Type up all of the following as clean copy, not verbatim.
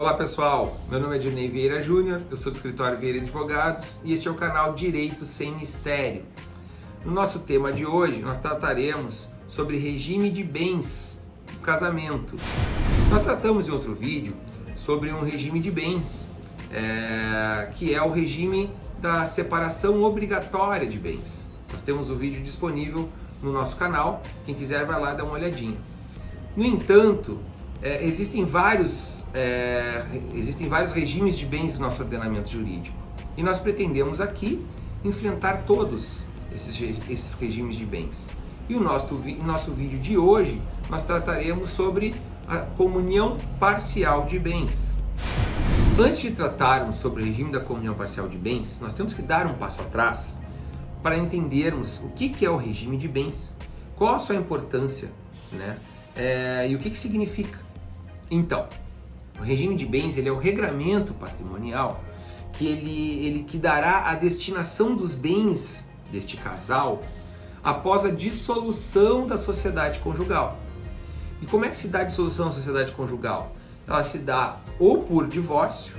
Olá pessoal, meu nome é Dirney Vieira Júnior, eu sou do escritório Vieira Advogados e este é o canal Direito Sem Mistério. No nosso tema de hoje nós trataremos sobre regime de bens do casamento. Nós tratamos em outro vídeo sobre um regime de bens, que é o regime da separação obrigatória de bens. Nós temos o vídeo disponível no nosso canal, quem quiser vai lá dar uma olhadinha. No entanto, existem vários regimes de bens do nosso ordenamento jurídico e nós pretendemos aqui enfrentar todos esses regimes de bens. E o nosso vídeo de hoje nós trataremos sobre a comunhão parcial de bens. Antes de tratarmos sobre o regime da comunhão parcial de bens, nós temos que dar um passo atrás para entendermos o que é o regime de bens, qual a sua importância, né? E o que significa. Então, o regime de bens ele é o regramento patrimonial que dará a destinação dos bens deste casal após a dissolução da sociedade conjugal. E como é que se dá a dissolução da sociedade conjugal? Ela se dá ou por divórcio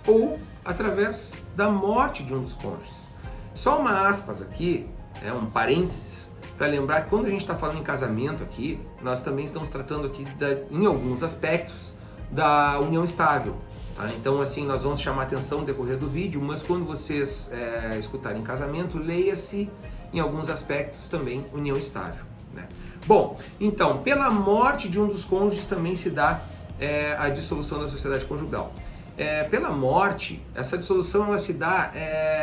ou através da morte de um dos cônjuges. Só uma aspas aqui, um parênteses, para lembrar que quando a gente está falando em casamento aqui, nós também estamos tratando aqui, em alguns aspectos, da união estável. Tá? Então, assim, nós vamos chamar atenção no decorrer do vídeo, mas quando vocês escutarem casamento, leia-se em alguns aspectos também união estável. Né? Bom, então, pela morte de um dos cônjuges também se dá a dissolução da sociedade conjugal. Pela morte, essa dissolução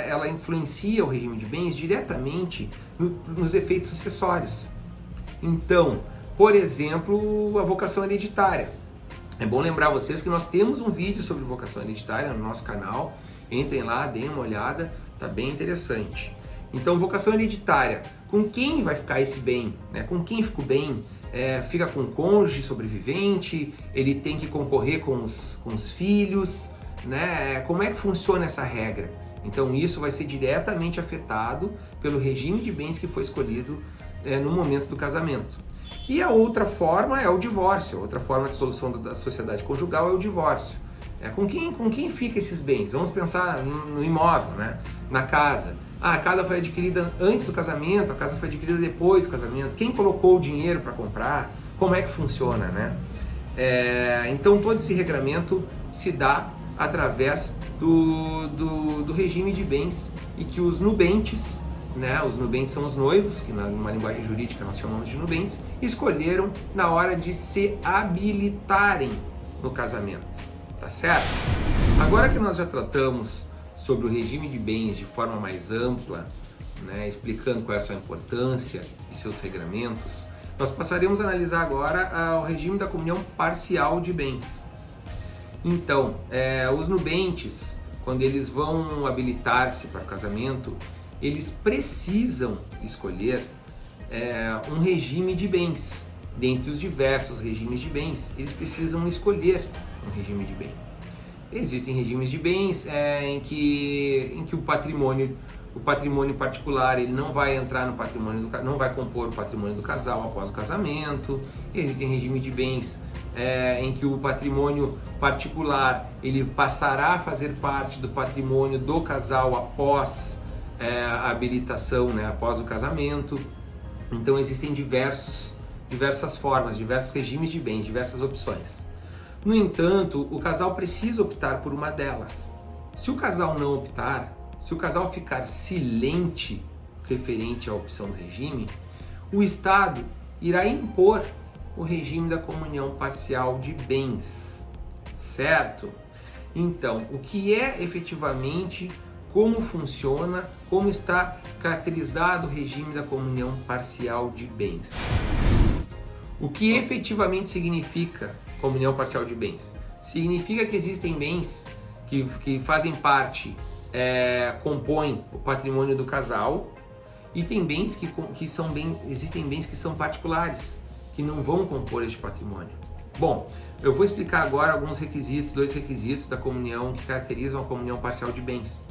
ela influencia o regime de bens diretamente nos efeitos sucessórios. Então, por exemplo, a vocação hereditária. É bom lembrar vocês que nós temos um vídeo sobre vocação hereditária no nosso canal. Entrem lá, deem uma olhada, tá bem interessante. Então, vocação hereditária. Com quem vai ficar esse bem? Né? Com quem fica o bem? Fica com o cônjuge sobrevivente? Ele tem que concorrer com os filhos? Né? Como é que funciona essa regra? Então, isso vai ser diretamente afetado pelo regime de bens que foi escolhido no momento do casamento. E a outra forma é o divórcio. A outra forma de solução da sociedade conjugal é o divórcio. Com quem ficam esses bens? Vamos pensar no imóvel, né? Na casa. A casa foi adquirida antes do casamento, a casa foi adquirida depois do casamento. Quem colocou o dinheiro para comprar? Como é que funciona, né? Então todo esse regramento se dá através do regime de bens e que os nubentes, né? Os nubentes são os noivos, que numa linguagem jurídica nós chamamos de nubentes, escolheram na hora de se habilitarem no casamento. Tá certo? Agora que nós já tratamos sobre o regime de bens de forma mais ampla, né, explicando qual é a sua importância e seus regramentos, nós passaremos a analisar agora o regime da comunhão parcial de bens. Então, os nubentes, quando eles vão habilitar-se para o casamento, eles precisam escolher um regime de bens. Dentre os diversos regimes de bens, eles precisam escolher um regime de bem. Existem regimes de bens em que o patrimônio particular ele não vai entrar no patrimônio não vai compor o patrimônio do casal após o casamento. Existem regimes de bens em que o patrimônio particular ele passará a fazer parte do patrimônio do casal após a habilitação, né, após o casamento. Então existem diversas formas, diversos regimes de bens, diversas opções. No entanto, o casal precisa optar por uma delas. Se o casal não optar, se o casal ficar silente referente à opção do regime, o Estado irá impor o regime da comunhão parcial de bens, certo? Então, o que é efetivamente, como funciona, como está caracterizado o regime da comunhão parcial de bens? O que efetivamente significa comunhão parcial de bens? Significa que existem bens que fazem parte, compõem o patrimônio do casal, e tem bens existem bens que são particulares, que não vão compor este patrimônio. Bom, eu vou explicar agora dois requisitos da comunhão que caracterizam a comunhão parcial de bens.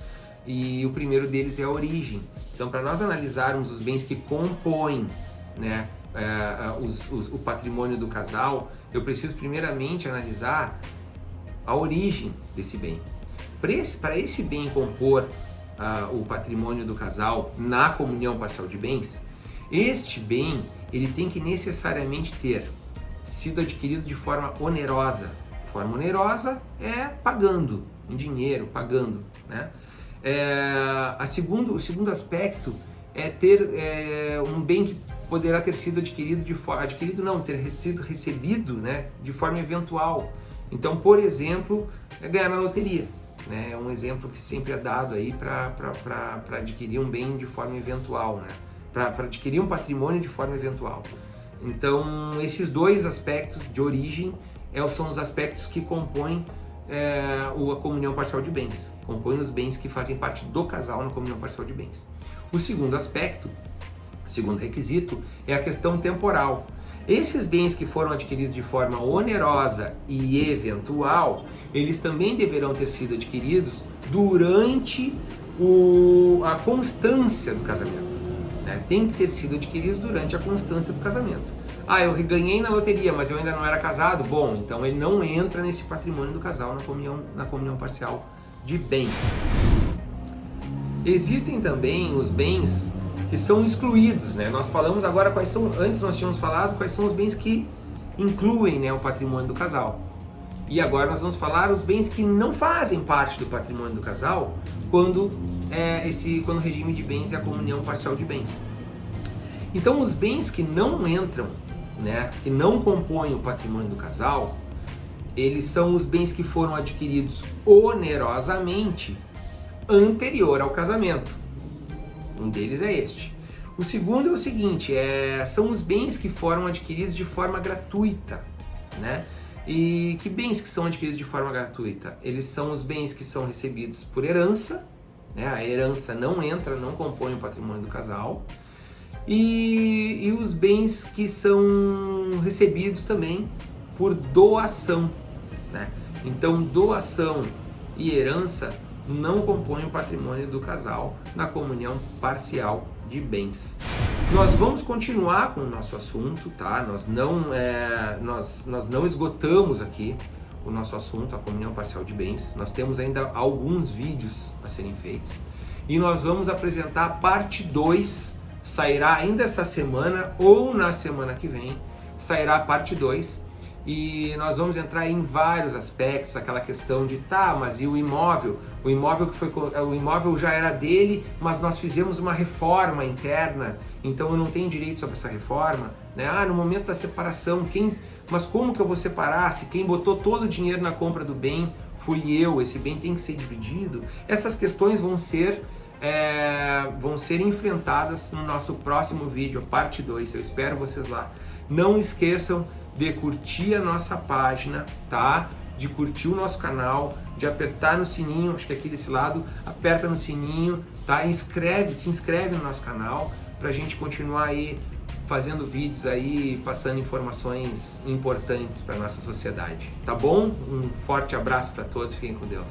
E o primeiro deles é a origem. Então, para nós analisarmos os bens que compõem, né, o patrimônio do casal, eu preciso primeiramente analisar a origem desse bem. Para esse bem compor o patrimônio do casal na comunhão parcial de bens, este bem ele tem que necessariamente ter sido adquirido de forma onerosa. Forma onerosa é pagando, em dinheiro, pagando, né? O segundo aspecto é ter um bem que poderá ter sido adquirido ter sido recebido, né, de forma eventual. Então, por exemplo, ganhar na loteria, né? É um exemplo que sempre é dado aí para adquirir um bem de forma eventual, né? Para adquirir um patrimônio de forma eventual. Então, esses dois aspectos de origem são os aspectos que compõem a comunhão parcial de bens, compõem os bens que fazem parte do casal na comunhão parcial de bens. O segundo aspecto, o segundo requisito, é a questão temporal. Esses bens que foram adquiridos de forma onerosa e eventual, eles também deverão ter sido adquiridos durante a constância do casamento, né? Tem que ter sido adquiridos durante a constância do casamento. Eu ganhei na loteria, mas eu ainda não era casado. Bom, então ele não entra nesse patrimônio do casal na comunhão parcial de bens. Existem também os bens que são excluídos, né? Nós falamos agora quais são, antes nós tínhamos falado quais são os bens que incluem, né, o patrimônio do casal. E agora nós vamos falar os bens que não fazem parte do patrimônio do casal quando o regime de bens é a comunhão parcial de bens. Então os bens que não entram, né, que não compõem o patrimônio do casal, eles são os bens que foram adquiridos onerosamente anterior ao casamento. Um deles é este. O segundo é o seguinte, são os bens que foram adquiridos de forma gratuita, né? E que bens que são adquiridos de forma gratuita? Eles são os bens que são recebidos por herança, né? A herança não compõe o patrimônio do casal. E os bens que são recebidos também por doação, né? Então, doação e herança não compõem o patrimônio do casal na comunhão parcial de bens. Nós vamos continuar com o nosso assunto, tá? Nós não esgotamos aqui o nosso assunto, a comunhão parcial de bens. Nós temos ainda alguns vídeos a serem feitos e nós vamos apresentar a parte 2. Sairá ainda essa semana ou na semana que vem, sairá a parte 2 e nós vamos entrar em vários aspectos, aquela questão de mas e o imóvel? O imóvel já era dele, mas nós fizemos uma reforma interna, então eu não tenho direito sobre essa reforma, né? No momento da separação, mas como que eu vou separar se quem botou todo o dinheiro na compra do bem fui eu? Esse bem tem que ser dividido? Essas questões vão ser enfrentadas no nosso próximo vídeo, a parte 2. Eu espero vocês lá. Não esqueçam de curtir a nossa página, tá? De curtir o nosso canal, de apertar no sininho, acho que aqui desse lado, aperta no sininho, tá? Se inscreve no nosso canal pra gente continuar aí fazendo vídeos aí, passando informações importantes para nossa sociedade, tá bom? Um forte abraço para todos, fiquem com Deus.